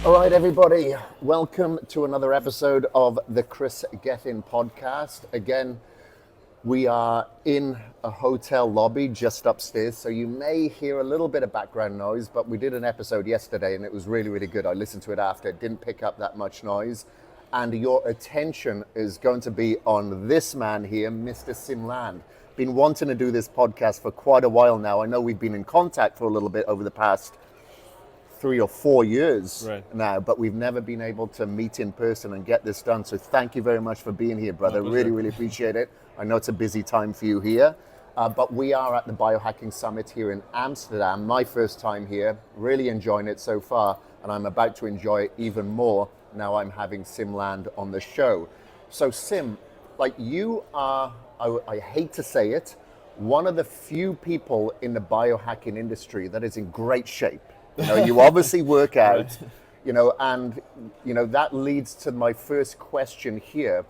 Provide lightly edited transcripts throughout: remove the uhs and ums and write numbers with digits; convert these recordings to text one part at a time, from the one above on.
All right, everybody, welcome to another episode of the Kris Gethin podcast. Again, we are in a hotel lobby just upstairs, so you may hear a little bit of background noise, but we did an episode yesterday and it was really, really good. I listened to it after, it didn't pick up that much noise. And your attention is going to be on this man here, Mr. Siim. Been wanting to do this podcast for quite a while now. I know we've been in contact for a little bit over the past 3 or 4 years now, but we've never been able to meet in person and get this done. So thank you very much for being here, brother. Really, really appreciate it. I know it's a busy time for you here, but we are at the Biohacking Summit here in Amsterdam. My first time here, really enjoying it so far, and I'm about to enjoy it even more now I'm having Siim on the show. So Siim, like you are, I hate to say it, one of the few people in the biohacking industry that is in great shape. You know, you obviously work out, you know, and, you know, that leads to my first question here.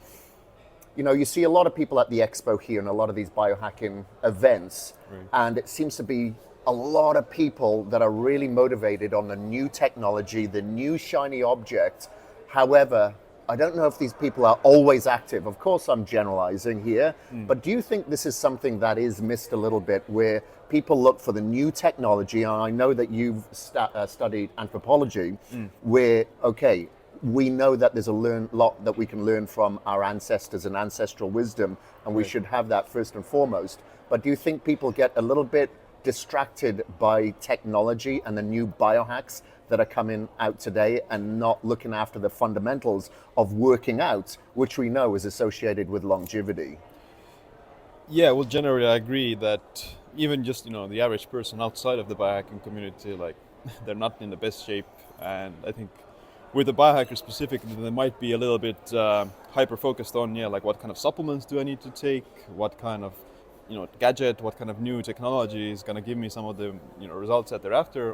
You know, you see a lot of people at the expo here and a lot of these biohacking events, and it seems to be a lot of people that are really motivated on the new technology, the new shiny object. However, I don't know if these people are always active. Of course, I'm generalizing here, but do you think this is something that is missed a little bit, where people look for the new technology? And I know that you've studied anthropology, where, okay, we know that there's a lot that we can learn from our ancestors and ancestral wisdom, and we should have that first and foremost. But do you think people get a little bit distracted by technology and the new biohacks that are coming out today and not looking after the fundamentals of working out, which we know is associated with longevity? Yeah, well, generally I agree that even just, you know, the average person outside of the biohacking community, like they're not in the best shape. And I think with the biohacker specifically, they might be a little bit hyper focused on, like what kind of supplements do I need to take? What kind of, gadget, what kind of new technology is going to give me some of the, results that they're after,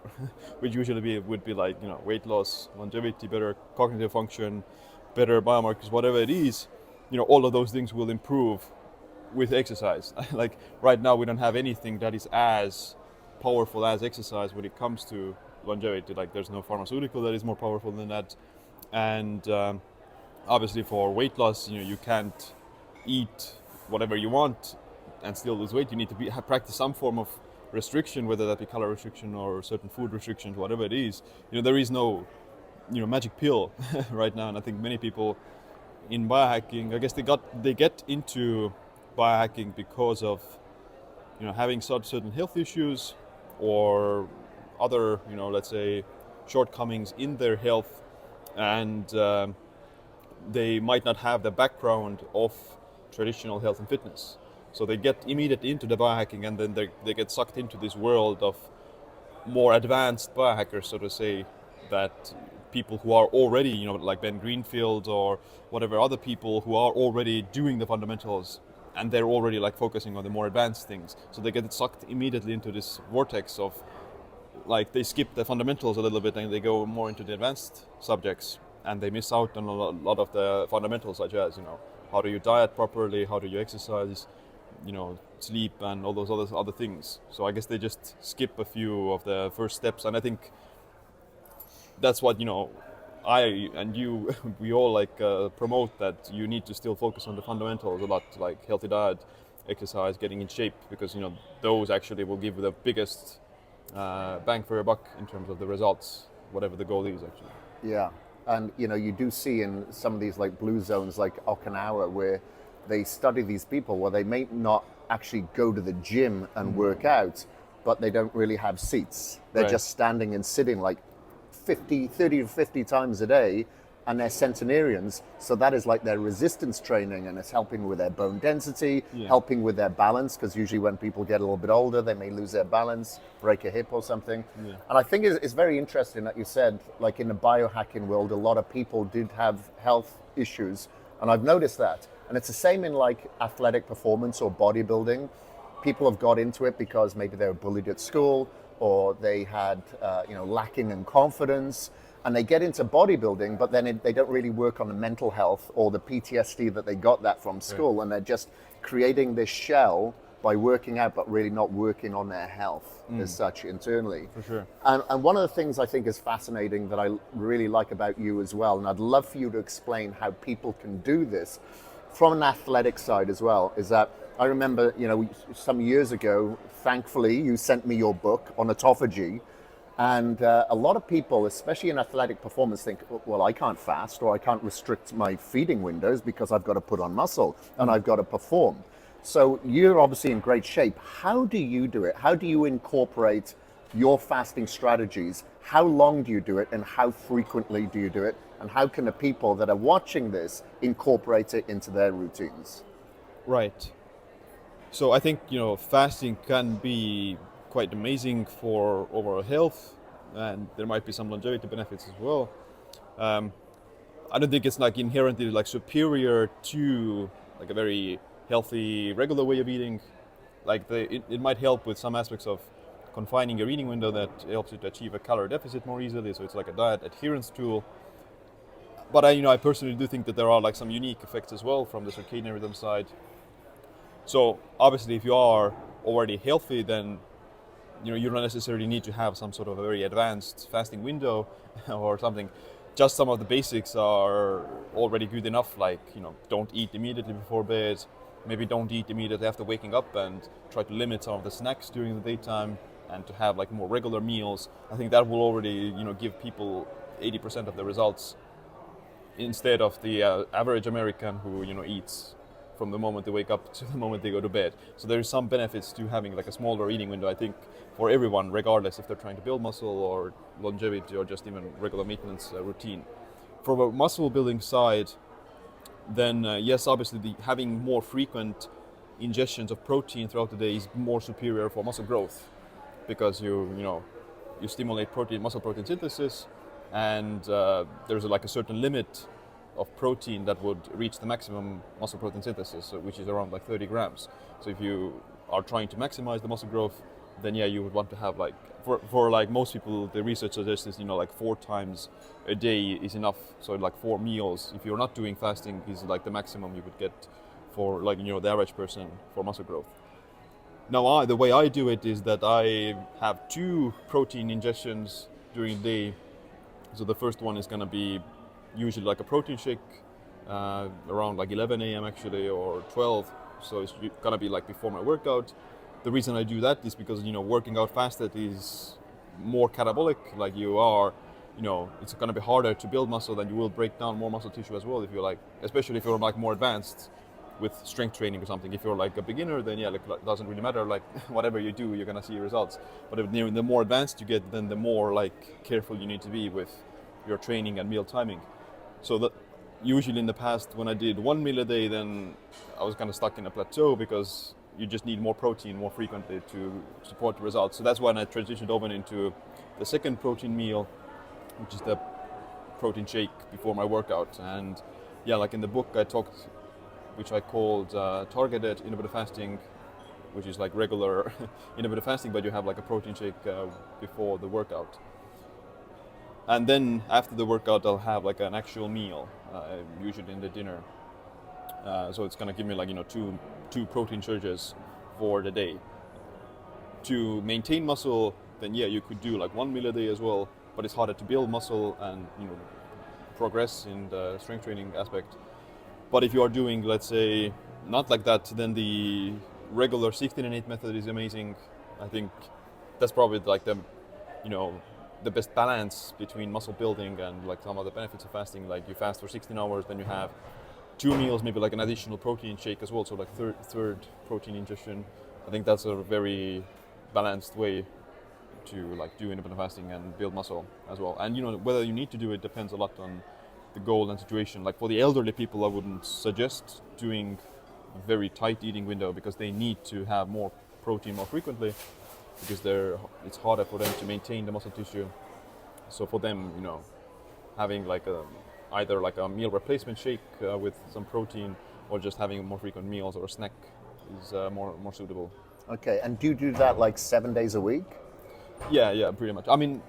which usually would be like, weight loss, longevity, better cognitive function, better biomarkers, whatever it is, all of those things will improve with exercise. Like right now, we don't have anything that is as powerful as exercise when it comes to longevity. Like there's no pharmaceutical that is more powerful than that. And obviously for weight loss, you can't eat whatever you want and still lose weight. You need to practice some form of restriction, whether that be calorie restriction or certain food restrictions, whatever it is. There is no, magic pill right now. And I think many people in biohacking, I guess they get into biohacking because of, having certain health issues or other, let's say, shortcomings in their health, and they might not have the background of traditional health and fitness. So they get immediately into the biohacking, and then they get sucked into this world of more advanced biohackers, so to say, that people who are already, like Ben Greenfield or whatever other people who are already doing the fundamentals, and they're already like focusing on the more advanced things. So they get sucked immediately into this vortex of, like, they skip the fundamentals a little bit and they go more into the advanced subjects, and they miss out on a lot of the fundamentals, such as, how do you diet properly, how do you exercise, sleep, and all those other things. So I guess they just skip a few of the first steps, and I think that's what, I and you, we all promote, that you need to still focus on the fundamentals a lot, like healthy diet, exercise, getting in shape, because those actually will give the biggest bang for your buck in terms of the results, whatever the goal is actually. Yeah, and you do see in some of these like blue zones like Okinawa, where they study these people where they may not actually go to the gym and work out, but they don't really have seats. They're just standing and sitting like 30 to 50 times a day, and they're centenarians. So that is like their resistance training, and it's helping with their bone density, helping with their balance, because usually when people get a little bit older, they may lose their balance, break a hip or something. And I think it's very interesting that you said, like in the biohacking world, a lot of people did have health issues, and I've noticed that. And it's the same in like athletic performance or bodybuilding. People have got into it because maybe they were bullied at school, or they had, lacking in confidence, and they get into bodybuilding, but then they don't really work on the mental health or the PTSD that they got that from school, and they're just creating this shell by working out, but really not working on their health as such internally. For sure. And one of the things I think is fascinating that I really like about you as well, and I'd love for you to explain how people can do this from an athletic side as well, is that I remember, some years ago, thankfully, you sent me your book on autophagy. And a lot of people, especially in athletic performance, think, well, I can't fast or I can't restrict my feeding windows because I've got to put on muscle and I've got to perform. So you're obviously in great shape. How do you do it? How do you incorporate your fasting strategies? How long do you do it and how frequently do you do it? And how can the people that are watching this incorporate it into their routines? Right. So I think, fasting can be quite amazing for overall health, and there might be some longevity benefits as well. I don't think it's like inherently like superior to like a very healthy regular way of eating. Like it might help with some aspects of confining your eating window that helps you to achieve a calorie deficit more easily. So it's like a diet adherence tool. But I personally do think that there are like some unique effects as well from the circadian rhythm side. So obviously, if you are already healthy, then you don't necessarily need to have some sort of a very advanced fasting window or something. Just some of the basics are already good enough, like, don't eat immediately before bed, maybe don't eat immediately after waking up, and try to limit some of the snacks during the daytime and to have like more regular meals. I think that will already, give people 80% of the results instead of the average American who, eats from the moment they wake up to the moment they go to bed. So there is some benefits to having like a smaller eating window, I think, for everyone, regardless if they're trying to build muscle or longevity or just even regular maintenance routine. From a muscle building side, then yes, obviously having more frequent ingestions of protein throughout the day is more superior for muscle growth, because you stimulate muscle protein synthesis, and there's like a certain limit of protein that would reach the maximum muscle protein synthesis, which is around like 30 grams. So if you are trying to maximize the muscle growth, then yeah, you would want to have like, for like most people, the research suggests is, like 4 times a day is enough. So like 4 meals, if you're not doing fasting, is like the maximum you would get for like, the average person for muscle growth. Now, the way I do it is that I have 2 protein ingestions during the day. So the first one is gonna be usually like a protein shake around like 11 a.m. actually, or 12. So it's gonna be like before my workout. The reason I do that is because, working out fasted is more catabolic. Like you are, it's gonna be harder to build muscle, and you will break down more muscle tissue as well if you're like, especially if you're like more advanced with strength training or something. If you're like a beginner, then yeah, like it doesn't really matter. Like whatever you do, you're gonna see results. But if, the more advanced you get, then the more like careful you need to be with your training and meal timing. So that usually in the past, when I did 1 meal a day, then I was kind of stuck in a plateau, because you just need more protein more frequently to support the results. So that's when I transitioned over into the second protein meal, which is the protein shake before my workout. And yeah, like in the book I talked, which I called targeted intermittent fasting, which is like regular intermittent fasting, but you have like a protein shake before the workout. And then after the workout, I'll have like an actual meal, usually in the dinner. So it's gonna give me like, two protein surges for the day. To maintain muscle, then yeah, you could do like 1 meal a day as well, but it's harder to build muscle and, progress in the strength training aspect. But if you are doing, let's say, not like that, then the regular 16 and 8 method is amazing. I think that's probably like the best balance between muscle building and like some of the benefits of fasting. Like you fast for 16 hours, then you have 2 meals, maybe like an additional protein shake as well. So like third protein ingestion. I think that's a very balanced way to like do intermittent fasting and build muscle as well. And whether you need to do it depends a lot on the goal and situation. Like for the elderly people, I wouldn't suggest doing a very tight eating window, because they need to have more protein more frequently, because it's harder for them to maintain the muscle tissue. So for them, having like either like a meal replacement shake with some protein, or just having more frequent meals or a snack is more suitable. Okay, and do you do that like 7 days a week? Yeah, pretty much. I mean,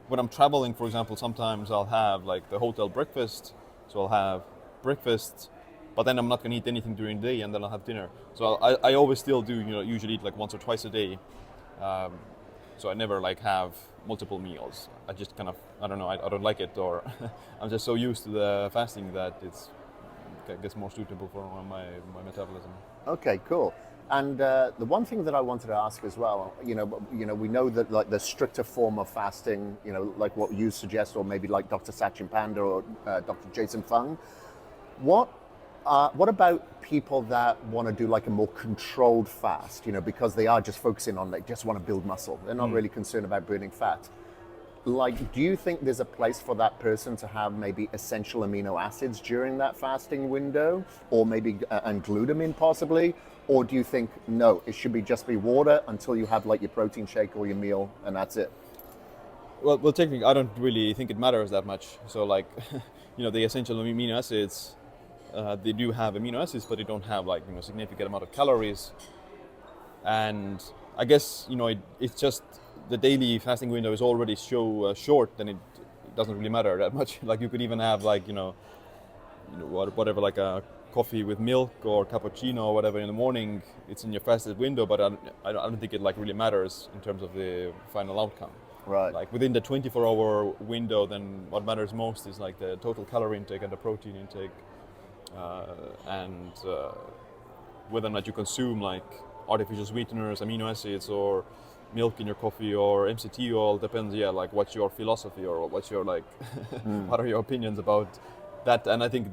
when I'm traveling, for example, sometimes I'll have like the hotel breakfast. So I'll have breakfast, but then I'm not gonna eat anything during the day, and then I'll have dinner. So I always still do, usually eat like once or twice a day. So I never like have multiple meals. I just kind of, I don't know, I don't like it, or I'm just so used to the fasting that it's, I guess, more suitable for my metabolism. Okay, cool. And the one thing that I wanted to ask as well, we know that like the stricter form of fasting, like what you suggest, or maybe like Dr. Sachin Panda or Dr. Jason Fung. What about people that want to do like a more controlled fast? Because they are just focusing on, they just want to build muscle. They're not really concerned about burning fat. Like, do you think there's a place for that person to have maybe essential amino acids during that fasting window, or maybe and glutamine possibly? Or do you think no, it should just be water until you have like your protein shake or your meal, and that's it? Well, technically, I don't really think it matters that much. So like, the essential amino acids, they do have amino acids, but they don't have like significant amount of calories. And I guess it's just the daily fasting window is already so short, then it doesn't really matter that much. Like you could even have like whatever, like a coffee with milk or cappuccino or whatever in the morning. It's in your fasted window, but I don't think it like really matters in terms of the final outcome. Right. Like within the 24-hour window, then what matters most is like the total calorie intake and the protein intake, and whether or not you consume like artificial sweeteners, amino acids, or milk in your coffee or MCT oil. Depends, like what's your philosophy, or what's your like, what are your opinions about that? And I think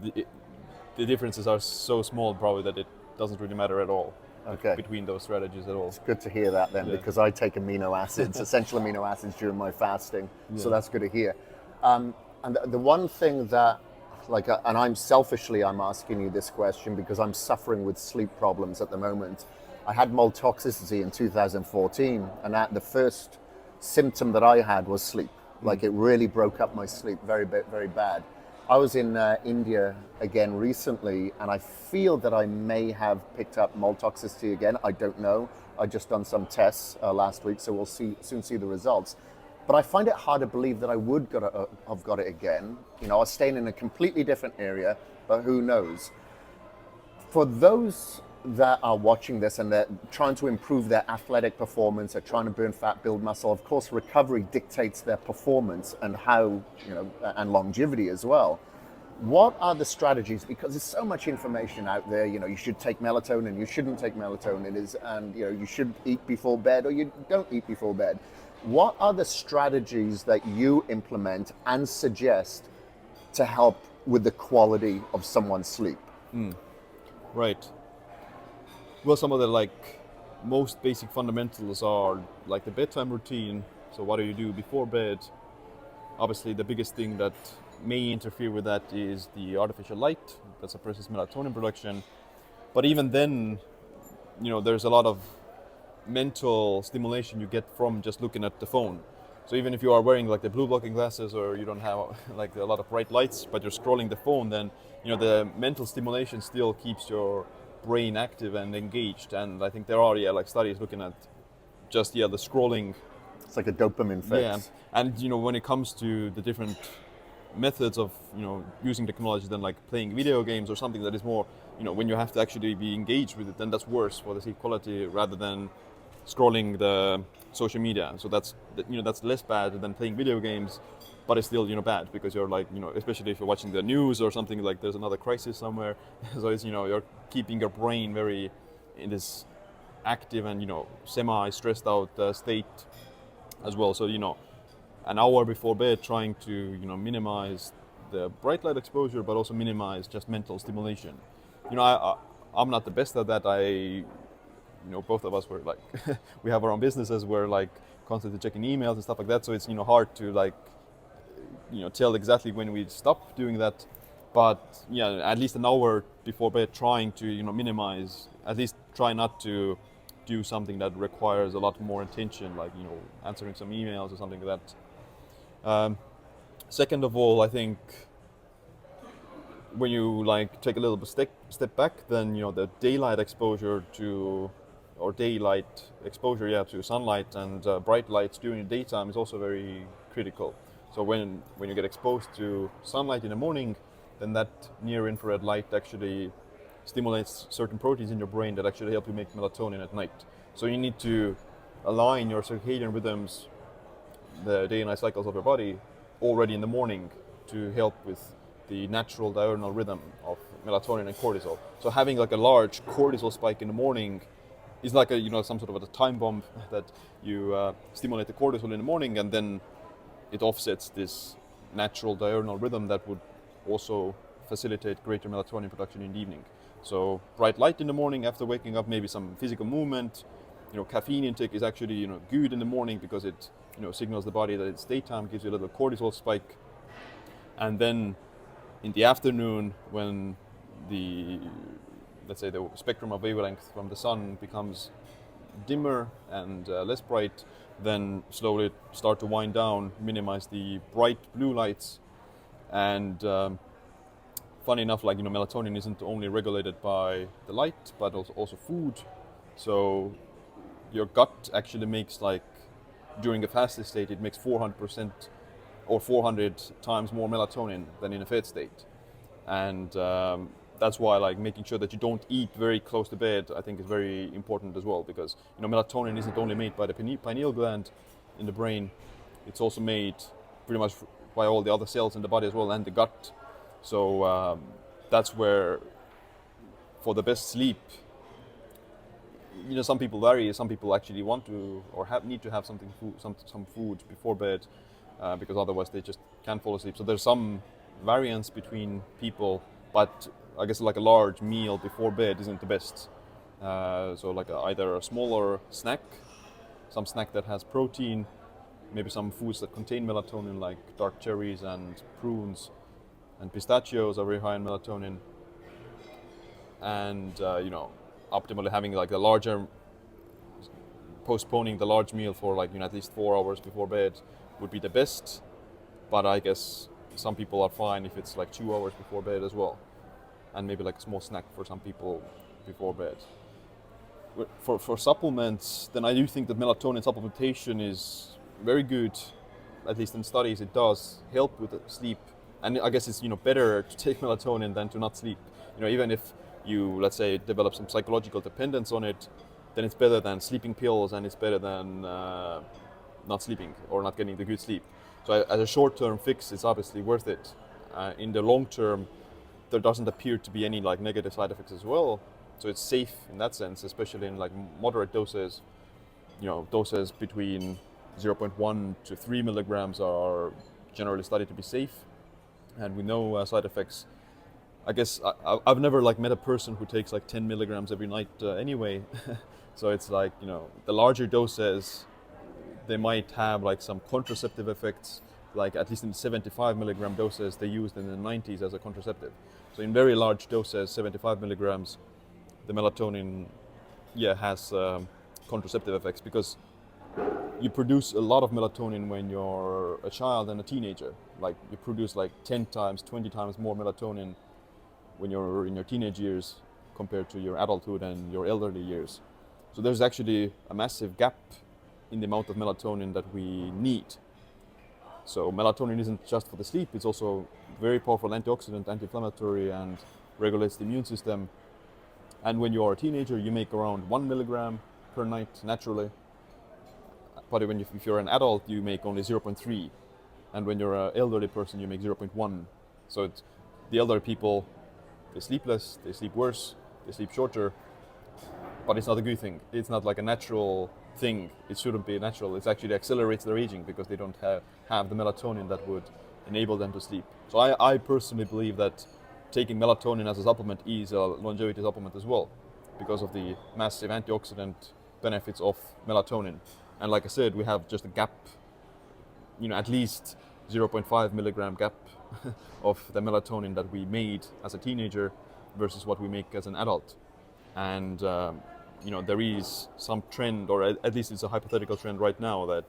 the differences are so small probably that it doesn't really matter at all. Okay. Between those strategies at all. It's good to hear that then, because I take amino acids, essential amino acids during my fasting. So that's good to hear. And the one thing that, like, and I'm asking you this question because I'm suffering with sleep problems at the moment. I had mold toxicity in 2014, and the first symptom that I had was sleep. Like it really broke up my sleep very bad. I was in India again recently, and I feel that I may have picked up mold toxicity again. I don't know. I just done some tests last week, so we'll soon see the results. But I find it hard to believe that I would have got it again. I was staying in a completely different area, but who knows? For those that are watching this and they're trying to improve their athletic performance, they're trying to burn fat, build muscle, of course recovery dictates their performance and how, and longevity as well. What are the strategies? Because there's so much information out there, you should take melatonin, you shouldn't take melatonin, and you should eat before bed or you don't eat before bed. What are the strategies that you implement and suggest to help with the quality of someone's sleep? Right. Well, some of the like most basic fundamentals are like the bedtime routine. So what do you do before bed? Obviously, the biggest thing that may interfere with that is the artificial light that suppresses melatonin production. But even then, there's a lot of mental stimulation you get from just looking at the phone. So even if you are wearing like the blue blocking glasses, or you don't have like a lot of bright lights, but you're scrolling the phone, then the mental stimulation still keeps your brain active and engaged. And I think there are like studies looking at just the scrolling. It's like a dopamine fix. Yeah, and when it comes to the different methods of using technology, than like playing video games or something that is more when you have to actually be engaged with it, then that's worse for the sleep quality rather than scrolling the social media. So that's less bad than playing video games, but it's still bad because you're like especially if you're watching the news or something, like there's another crisis somewhere. So it's you're keeping your brain very in this active and semi stressed out state as well. So an hour before bed, trying to minimize the bright light exposure, but also minimize just mental stimulation. I'm not the best at that. Both of us were like we have our own businesses, we're like constantly checking emails and stuff like that, so it's hard to like tell exactly when we stop doing that. But at least an hour before bed, trying to minimize, at least try not to do something that requires a lot more attention, like answering some emails or something like that. Second of all, I think when you like take a little bit step back, then the daylight exposure to sunlight and bright lights during the daytime is also very critical. So when you get exposed to sunlight in the morning, then that near infrared light actually stimulates certain proteins in your brain that actually help you make melatonin at night. So you need to align your circadian rhythms, the day and night cycles of your body, already in the morning to help with the natural diurnal rhythm of melatonin and cortisol. So having like a large cortisol spike in the morning is like some sort of a time bomb that you stimulate the cortisol in the morning, and then it offsets this natural diurnal rhythm that would also facilitate greater melatonin production in the evening. So bright light in the morning after waking up, maybe some physical movement. Caffeine intake is actually good in the morning because it signals the body that it's daytime, gives you a little cortisol spike. And then in the afternoon, when let's say the spectrum of wavelength from the sun becomes dimmer and less bright, then slowly start to wind down, minimize the bright blue lights. And funny enough, melatonin isn't only regulated by the light, but also food. So your gut actually makes, during a fasted state, it makes 400% or 400 times more melatonin than in a fed state. And that's why making sure that you don't eat very close to bed, I think, is very important as well, because melatonin isn't only made by the pineal gland in the brain, it's also made pretty much by all the other cells in the body as well, and the gut. So that's where, for the best sleep, some people vary. Some people actually want to or need to have some food before bed, because otherwise they just can't fall asleep. So there's some variance between people, but I guess a large meal before bed isn't the best. So either a smaller snack, some snack that has protein, maybe some foods that contain melatonin, like dark cherries and prunes and pistachios are very high in melatonin. And optimally having a larger, postponing the large meal for at least 4 hours before bed would be the best. But I guess some people are fine if it's 2 hours before bed as well, and maybe a small snack for some people before bed. For supplements, then I do think that melatonin supplementation is very good. At least in studies, it does help with sleep. And I guess it's better to take melatonin than to not sleep. Even if you, let's say, develop some psychological dependence on it, then it's better than sleeping pills, and it's better than not sleeping or not getting the good sleep. So as a short-term fix, it's obviously worth it. In the long term, there doesn't appear to be any negative side effects as well. So it's safe in that sense, especially in moderate doses. Doses between 0.1 to 3 milligrams are generally studied to be safe, and with no side effects. I guess I've never met a person who takes 10 milligrams every night anyway. So it's the larger doses, they might have some contraceptive effects, at least in 75 milligram doses they used in the 90s as a contraceptive. So in very large doses, 75 milligrams, the melatonin has contraceptive effects, because you produce a lot of melatonin when you're a child and a teenager. You produce 10 times, 20 times more melatonin when you're in your teenage years compared to your adulthood and your elderly years. So there's actually a massive gap in the amount of melatonin that we need. So melatonin isn't just for the sleep, it's also very powerful antioxidant, anti-inflammatory, and regulates the immune system. And when you are a teenager, you make around 1 milligram per night naturally. But if you're an adult, you make only 0.3. And when you're an elderly person, you make 0.1. So the elderly people, they sleep less, they sleep worse, they sleep shorter. But it's not a good thing. It's not a natural thing. It shouldn't be natural. It actually accelerates their aging because they don't have the melatonin that would enable them to sleep. So I personally believe that taking melatonin as a supplement is a longevity supplement as well, because of the massive antioxidant benefits of melatonin. And like I said, we have just a gap, at least 0.5 milligram gap of the melatonin that we made as a teenager versus what we make as an adult. And there is some trend, or at least it's a hypothetical trend right now, that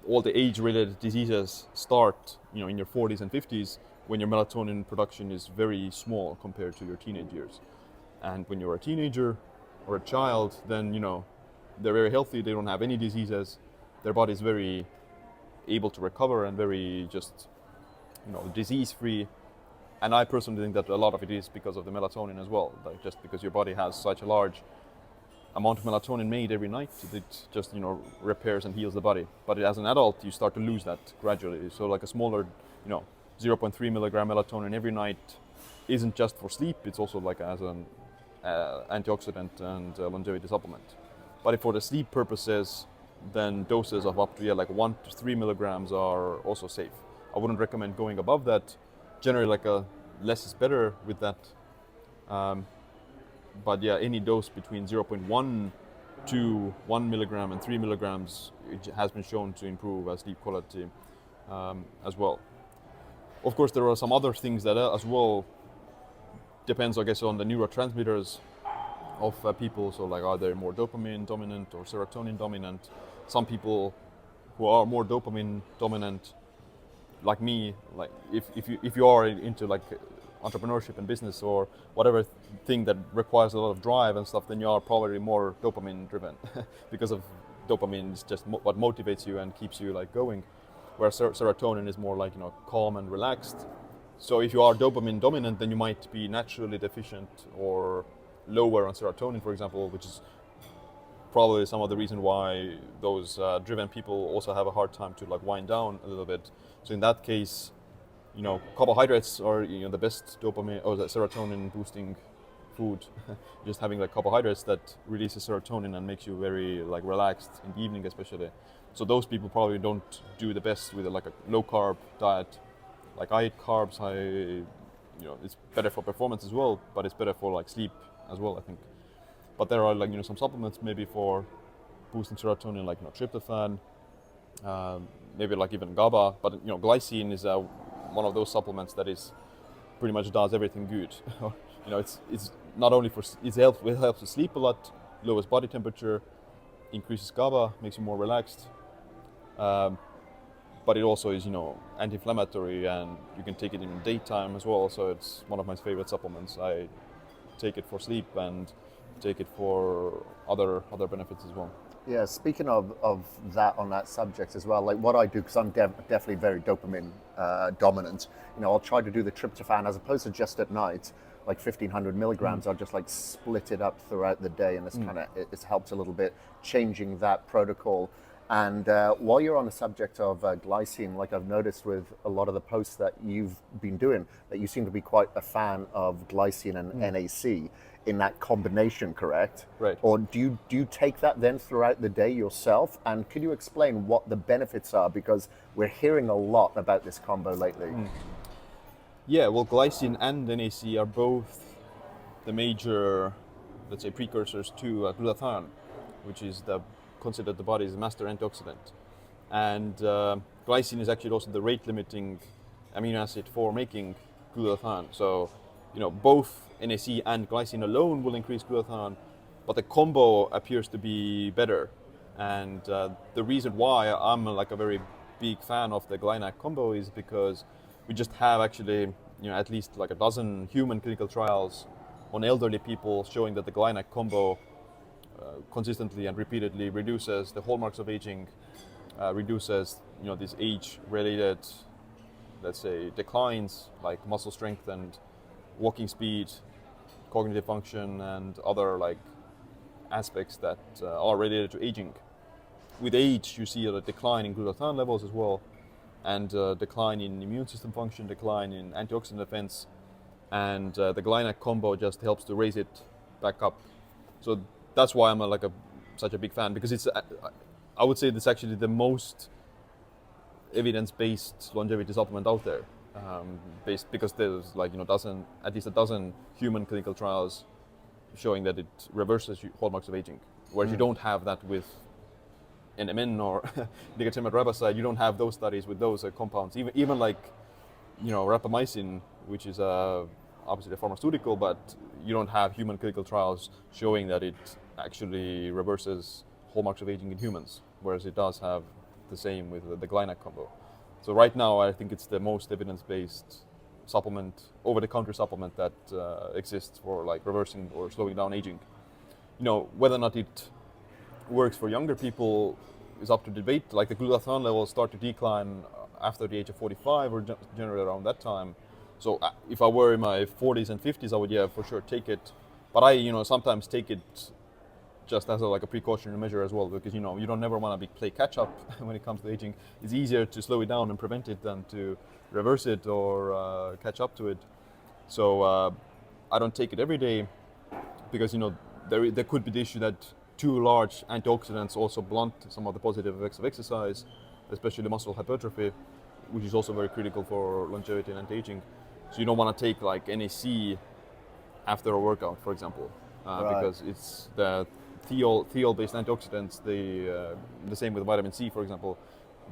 all the age-related diseases start, in your 40s and 50s, when your melatonin production is very small compared to your teenage years. And when you're a teenager or a child, then they're very healthy, they don't have any diseases, their body is very able to recover and very just disease-free. And I personally think that a lot of it is because of the melatonin as well. Like just because your body has such a large amount of melatonin made every night, it just repairs and heals the body. But as an adult, you start to lose that gradually. So like a smaller, 0.3 milligram melatonin every night isn't just for sleep. It's also like as an antioxidant and longevity supplement. But for the sleep purposes, then doses of up to like 1 to 3 milligrams are also safe. I wouldn't recommend going above that. Generally, like a less is better with that. But yeah, any dose between 0.1 to 1 milligram and 3 milligrams it has been shown to improve sleep quality as well. Of course, there are some other things that as well depends, I guess, on the neurotransmitters of people. So like, are they more dopamine dominant or serotonin dominant? Some people who are more dopamine dominant, like me, like if you are into like entrepreneurship and business or whatever thing that requires a lot of drive and stuff, then you are probably more dopamine driven because of dopamine is just what motivates you and keeps you like going, whereas serotonin is more like calm and relaxed. So if you are dopamine dominant, then you might be naturally deficient or lower on serotonin, for example, which is probably some of the reason why those driven people also have a hard time to like wind down a little bit. So in that case, carbohydrates are the best dopamine or the serotonin boosting food. Just having like carbohydrates that releases serotonin and makes you very like relaxed in the evening especially. So those people probably don't do the best with like a low carb diet. Like I eat carbs, it's better for performance as well, but it's better for like sleep as well, I think. But there are like some supplements maybe for boosting serotonin, like tryptophan, maybe like even GABA. But glycine is one of those supplements that is pretty much does everything good. It's not only for it helps to sleep a lot, lowers body temperature, increases GABA, makes you more relaxed. But it also is anti-inflammatory, and you can take it in the daytime as well. So it's one of my favorite supplements. I take it for sleep and take it for other benefits as well. Yeah, speaking of that on that subject as well, like what I do, because I'm definitely very dopamine dominant, I'll try to do the tryptophan as opposed to just at night, like 1500 milligrams. I'll just like split it up throughout the day, and it's helped a little bit changing that protocol. And while you're on the subject of glycine, like I've noticed with a lot of the posts that you've been doing, that you seem to be quite a fan of glycine and NAC in that combination, correct? Right. Or do you take that then throughout the day yourself? And could you explain what the benefits are? Because we're hearing a lot about this combo lately. Yeah, well, glycine and NAC are both the major, let's say, precursors to glutathione, which is considered the body's master antioxidant. And glycine is actually also the rate-limiting amino acid for making glutathione. So, both NAC and glycine alone will increase glutathione, but the combo appears to be better. And the reason why I'm like a very big fan of the GlyNAC combo is because we just have actually, at least like a dozen human clinical trials on elderly people showing that the GlyNAC combo consistently and repeatedly reduces the hallmarks of aging, reduces these age-related, let's say, declines like muscle strength and walking speed, cognitive function, and other like aspects that are related to aging. With age, you see a decline in glutathione levels as well, and decline in immune system function, decline in antioxidant defense, and the GlyNAC combo just helps to raise it back up. So that's why I'm such a big fan, because it's I would say it's actually the most evidence-based longevity supplement out there, because there's at least a dozen human clinical trials showing that it reverses hallmarks of aging, whereas you don't have that with NMN or nicotinamide riboside. You don't have those studies with those compounds. Even like rapamycin, which is obviously a pharmaceutical, but you don't have human clinical trials showing that it actually reverses hallmarks of aging in humans, whereas it does have the same with the GlyNAC combo. So right now, I think it's the most evidence-based supplement, over-the-counter supplement that exists for like reversing or slowing down aging. Whether or not it works for younger people is up to debate. Like the glutathione levels start to decline after the age of 45 or generally around that time. So if I were in my 40s and 50s, I would for sure take it. But I sometimes take it just as like a precautionary measure as well, because you don't never want to play catch up when it comes to aging. It's easier to slow it down and prevent it than to reverse it or catch up to it. So I don't take it every day because there could be the issue that too large antioxidants also blunt some of the positive effects of exercise, especially muscle hypertrophy, which is also very critical for longevity and anti-aging. So you don't want to take like NAC after a workout, for example, because it's the thiol-based antioxidants. The same with vitamin C, for example.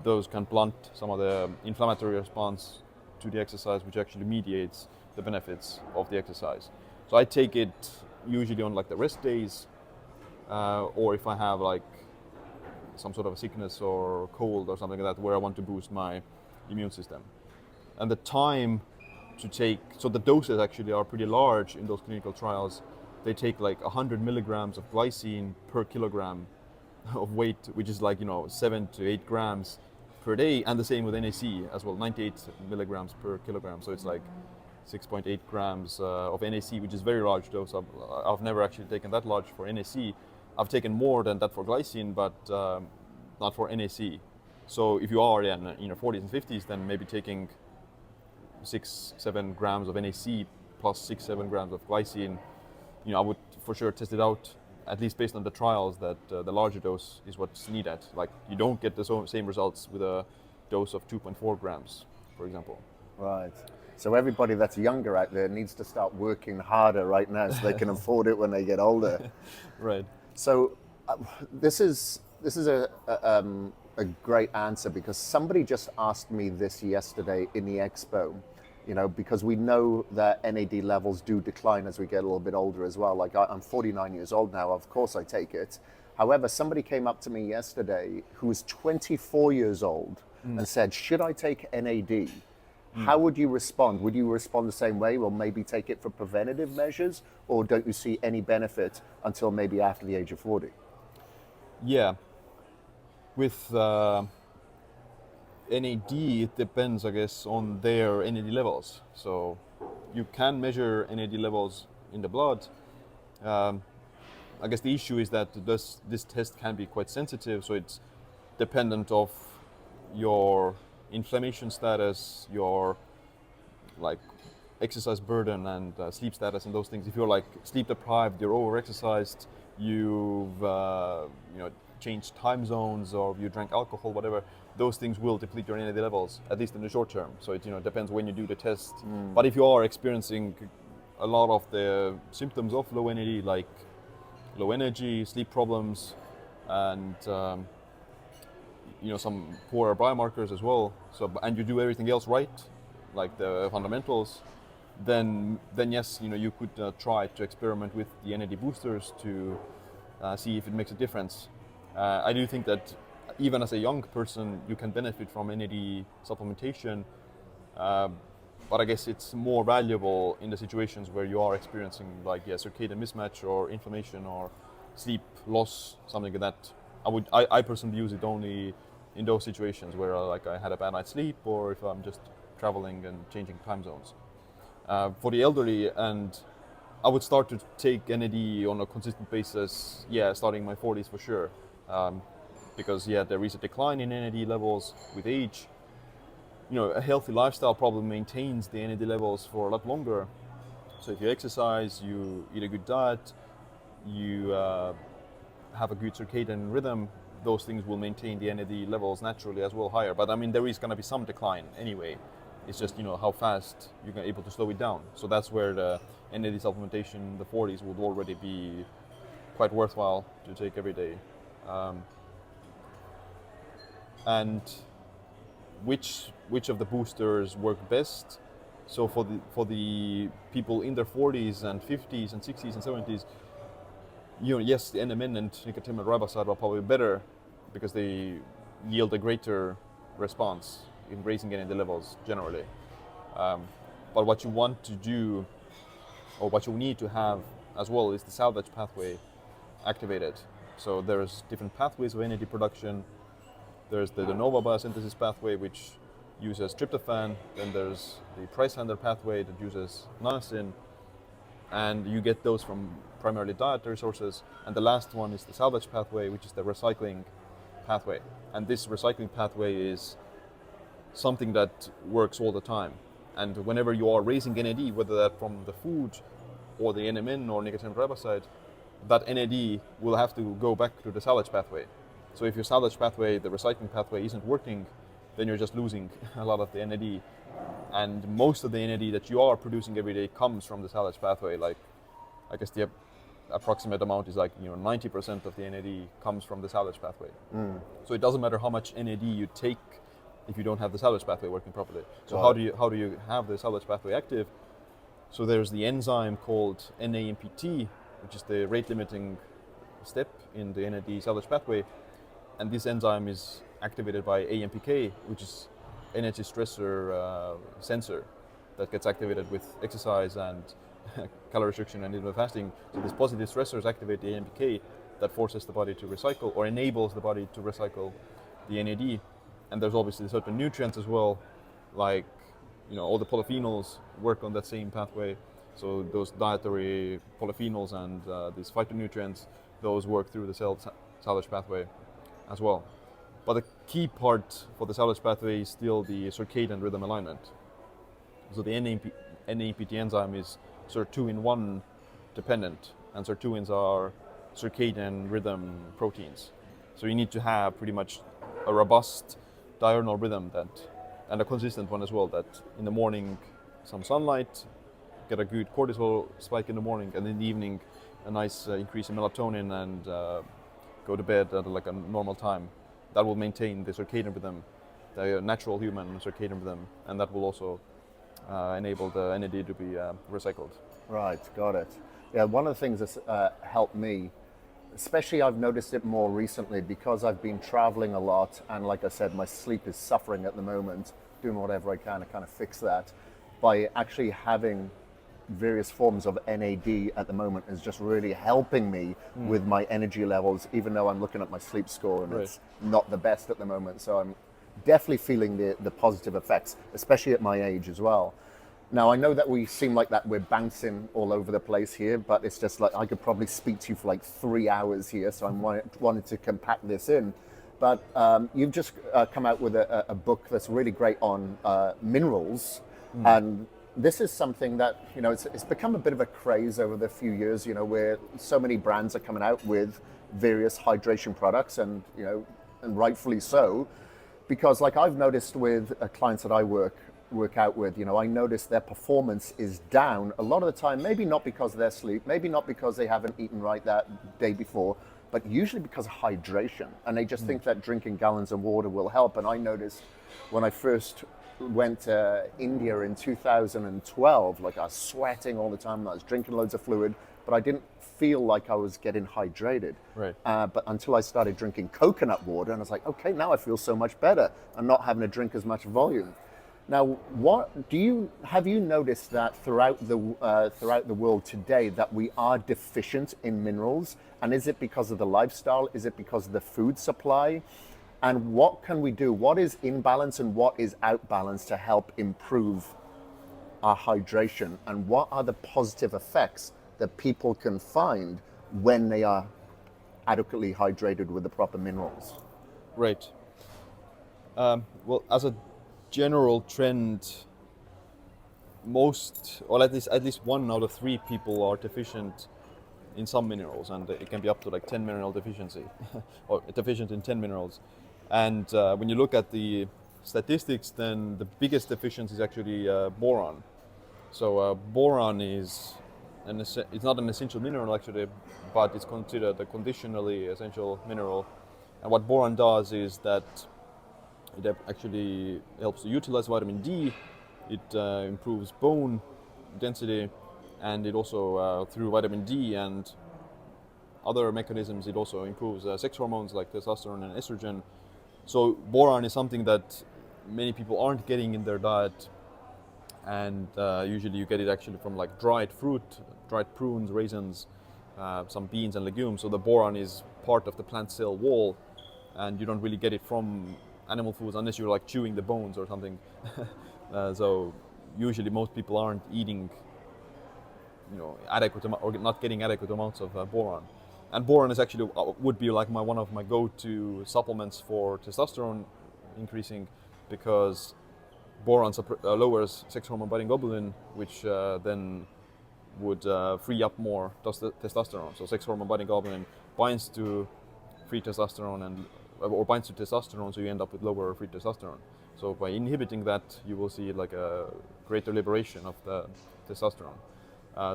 Those can blunt some of the inflammatory response to the exercise, which actually mediates the benefits of the exercise. So I take it usually on like the rest days, or if I have like some sort of a sickness or cold or something like that, where I want to boost my immune system. And the time to take, so the doses actually are pretty large in those clinical trials. They take like 100 milligrams of glycine per kilogram of weight, which is like 7 to 8 grams per day, and the same with NAC as well, 98 milligrams per kilogram. So it's like 6.8 grams of NAC, which is very large dose. I've never actually taken that large for NAC. I've taken more than that for glycine, but not for NAC. So if you are in your 40s and 50s, then maybe taking 6-7 grams of NAC plus 6-7 grams of glycine, I would for sure test it out, at least based on the trials, that the larger dose is what's needed. Like you don't get the same results with a dose of 2.4 grams, for example. Right. So everybody that's younger out there needs to start working harder right now so they can afford it when they get older. Right. So this is a great answer, because somebody just asked me this yesterday in the expo, because we know that NAD levels do decline as we get a little bit older as well. Like I'm 49 years old now, of course I take it. However, somebody came up to me yesterday who was 24 years old and said, should I take NAD? How would you respond? Would you respond the same way? Well, maybe take it for preventative measures, or don't you see any benefit until maybe after the age of 40? Yeah. With NAD, it depends, I guess, on their NAD levels. So you can measure NAD levels in the blood. I guess the issue is that this test can be quite sensitive, so it's dependent of your inflammation status, your like exercise burden and sleep status and those things. If you're like sleep deprived, you're over-exercised, you've changed time zones, or you drank alcohol, whatever, those things will deplete your NAD levels, at least in the short term. So it depends when you do the test. But if you are experiencing a lot of the symptoms of low NAD, like low energy, sleep problems, and some poorer biomarkers as well. So, and you do everything else right, like the fundamentals, then yes, you could try to experiment with the NAD boosters to see if it makes a difference. I do think that even as a young person, you can benefit from NAD supplementation, but I guess it's more valuable in the situations where you are experiencing like circadian mismatch or inflammation or sleep loss, something like that. I personally use it only in those situations where I had a bad night's sleep, or if I'm just traveling and changing time zones. For the elderly, and I would start to take NAD on a consistent basis, starting my 40s for sure, because there is a decline in NAD levels with age. A healthy lifestyle probably maintains the NAD levels for a lot longer. So if you exercise, you eat a good diet, you have a good circadian rhythm, those things will maintain the NAD levels naturally as well higher. But I mean, there is going to be some decline anyway. It's just how fast you're able to slow it down. So that's where the NAD supplementation in the 40s would already be quite worthwhile to take every day. And which of the boosters work best? So for the people in their 40s and 50s and 60s and 70s, yes, the NMN and nicotinamide riboside are probably better because they yield a greater response in raising NAD levels generally. But what you want to do, or what you need to have as well, is the salvage pathway activated. So there's different pathways of NAD production. There's the de novo biosynthesis pathway, which uses tryptophan, then there's the price-hander pathway that uses niacin, and you get those from primarily dietary sources. And the last one is the salvage pathway, which is the recycling pathway. And this recycling pathway is something that works all the time. And whenever you are raising NAD, whether that from the food or the NMN or nicotinic riboside, that NAD will have to go back to the salvage pathway. So if your salvage pathway, the recycling pathway, isn't working, then you're just losing a lot of the NAD. And most of the NAD that you are producing every day comes from the salvage pathway. Like, I guess the approximate amount is like 90% of the NAD comes from the salvage pathway. So it doesn't matter how much NAD you take if you don't have the salvage pathway working properly. So how do you have the salvage pathway active? So there's the enzyme called NAMPT, which is the rate limiting step in the NAD salvage pathway, and this enzyme is activated by AMPK, which is energy stressor sensor that gets activated with exercise and calorie restriction and intermittent fasting. So these positive stressors activate the AMPK that forces the body to recycle or enables the body to recycle the NAD. And there's obviously certain nutrients as well, like all the polyphenols work on that same pathway. So those dietary polyphenols and these phytonutrients, those work through the salvage pathway as well. But the key part for the salvage pathway is still the circadian rhythm alignment. So the NAMPT enzyme is SIR2-in-1 dependent, and SIR2-ins are circadian rhythm proteins. So you need to have pretty much a robust diurnal rhythm and a consistent one as well, that in the morning some sunlight, get a good cortisol spike in the morning, and in the evening a nice increase in melatonin, and go to bed at like a normal time. That will maintain the circadian rhythm, the natural human circadian rhythm, and that will also enable the NAD to be recycled. Right, got it. Yeah, one of the things that's helped me, especially I've noticed it more recently because I've been traveling a lot, and like I said, my sleep is suffering at the moment, doing whatever I can to kind of fix that. By actually having various forms of NAD at the moment is just really helping me with my energy levels, even though I'm looking at my sleep score and it's not the best at the moment. So I'm definitely feeling the positive effects, especially at my age as well. Now, I know that we seem like that we're bouncing all over the place here, but it's just like I could probably speak to you for like 3 hours here, so I wanted to compact this in. But you've just come out with a book that's really great on minerals, and this is something that, it's become a bit of a craze over the few years, where so many brands are coming out with various hydration products, and rightfully so, because like I've noticed with clients that I work out with, I notice their performance is down a lot of the time, maybe not because of their sleep, maybe not because they haven't eaten right that day before, but usually because of hydration, and they just think that drinking gallons of water will help. And I noticed when I first went to India in 2012, like I was sweating all the time and I was drinking loads of fluid, but I didn't feel like I was getting hydrated. Right. But until I started drinking coconut water, and I was like, okay, now I feel so much better. I'm not having to drink as much volume. Now, have you noticed that throughout the world today that we are deficient in minerals? And is it because of the lifestyle? Is it because of the food supply? And what can we do? What is in balance and what is out balance to help improve our hydration? And what are the positive effects that people can find when they are adequately hydrated with the proper minerals? Right. Well, as a general trend, at least 1 out of 3 people are deficient in some minerals, and it can be up to like 10 mineral deficiency, or deficient in 10 minerals. And when you look at the statistics, then the biggest deficiency is actually boron. So boron is it's not an essential mineral actually, but it's considered a conditionally essential mineral. And what boron does is that it actually helps to utilize vitamin D. It improves bone density, and it also through vitamin D and other mechanisms, it also improves sex hormones like testosterone and estrogen. So boron is something that many people aren't getting in their diet, and usually you get it actually from like dried fruit, dried prunes, raisins, some beans and legumes. So the boron is part of the plant cell wall, and you don't really get it from animal foods unless you're like chewing the bones or something. So usually most people aren't eating, adequate or not getting adequate amounts of boron. And boron is actually would be like one of my go-to supplements for testosterone increasing, because boron lowers sex hormone binding globulin, which then would free up more testosterone. So sex hormone binding globulin binds to free testosterone or binds to testosterone, so you end up with lower free testosterone. So by inhibiting that, you will see like a greater liberation of the testosterone.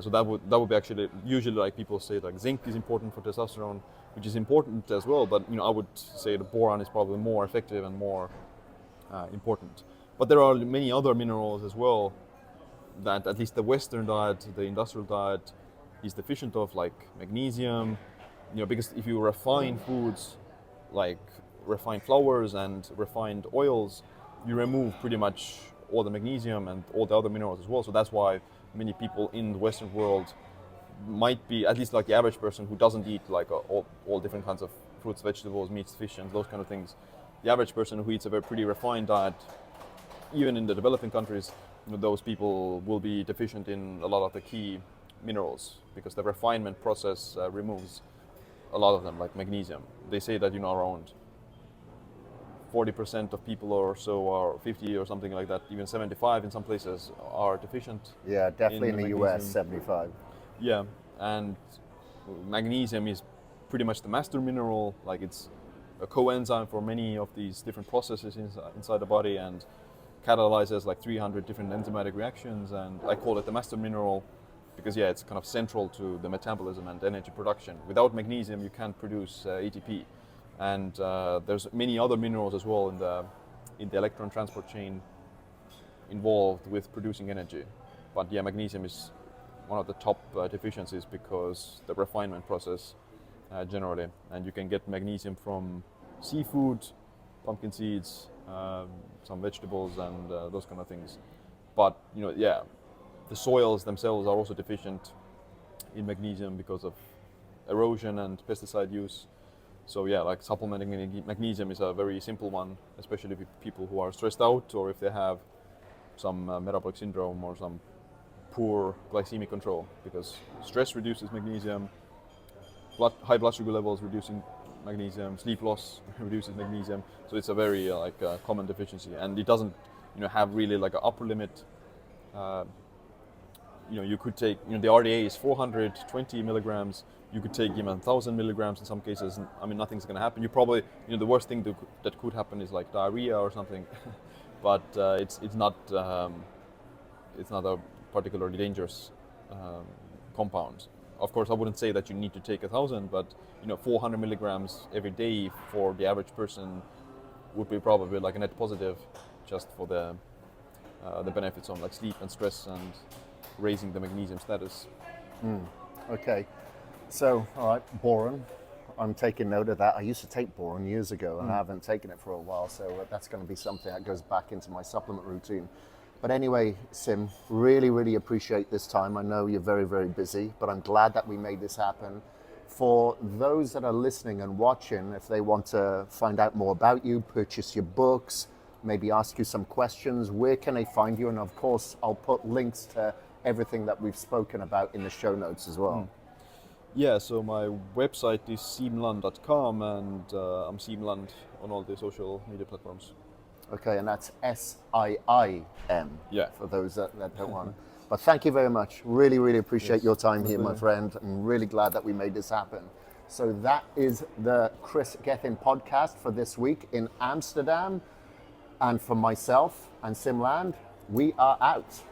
So that would be actually, usually like people say like zinc is important for testosterone, which is important as well, but I would say the boron is probably more effective and more important. But there are many other minerals as well that at least the Western diet, the industrial diet, is deficient of, like magnesium. Because if you refine foods like refined flours and refined oils, you remove pretty much all the magnesium and all the other minerals as well. So that's why many people in the Western world might be, at least like the average person who doesn't eat like all different kinds of fruits, vegetables, meats, fish, and those kind of things. The average person who eats a very pretty refined diet, even in the developing countries, those people will be deficient in a lot of the key minerals, because the refinement process removes a lot of them, like magnesium. They say that around 40% of people or so, or 50 or something like that, even 75 in some places, are deficient. Yeah, definitely in the magnesium. US, 75. Yeah, and magnesium is pretty much the master mineral. Like it's a coenzyme for many of these different processes inside the body, and catalyzes like 300 different enzymatic reactions. And I call it the master mineral because it's kind of central to the metabolism and energy production. Without magnesium, you can't produce ATP. And there's many other minerals as well in the electron transport chain involved with producing energy. But magnesium is one of the top deficiencies because the refinement process generally. And you can get magnesium from seafood, pumpkin seeds, some vegetables, and those kind of things. But the soils themselves are also deficient in magnesium because of erosion and pesticide use. So like supplementing magnesium is a very simple one, especially with people who are stressed out, or if they have some metabolic syndrome or some poor glycemic control, because stress reduces magnesium, high blood sugar levels reducing magnesium, sleep loss reduces magnesium. So it's a very common deficiency, and it doesn't have really like an upper limit. You could take, the RDA is 420 milligrams. You could take even 1,000 milligrams in some cases. Nothing's going to happen. You probably, the worst thing that could happen is like diarrhea or something, but it's not a particularly dangerous compound. Of course, I wouldn't say that you need to take 1,000, but 400 milligrams every day for the average person would be probably like a net positive, just for the benefits on like sleep and stress and raising the magnesium status. Okay, so all right, boron. I'm taking note of that. I used to take boron years ago, and I haven't taken it for a while, so that's going to be something that goes back into my supplement routine. But anyway, Siim, really, really appreciate this time. I know you're very, very busy, but I'm glad that we made this happen. For those that are listening and watching, if they want to find out more about you, purchase your books, maybe ask you some questions, where can they find you? And of course, I'll put links to everything that we've spoken about in the show notes as well. Yeah, so my website is siimland.com, and I'm Siimland on all the social media platforms. Okay, and that's SIIM, for those that don't want. But thank you very much. Really, really appreciate your time here, my friend. I'm really glad that we made this happen. So that is the Kris Gethin podcast for this week in Amsterdam. And for myself and Siim Land, we are out.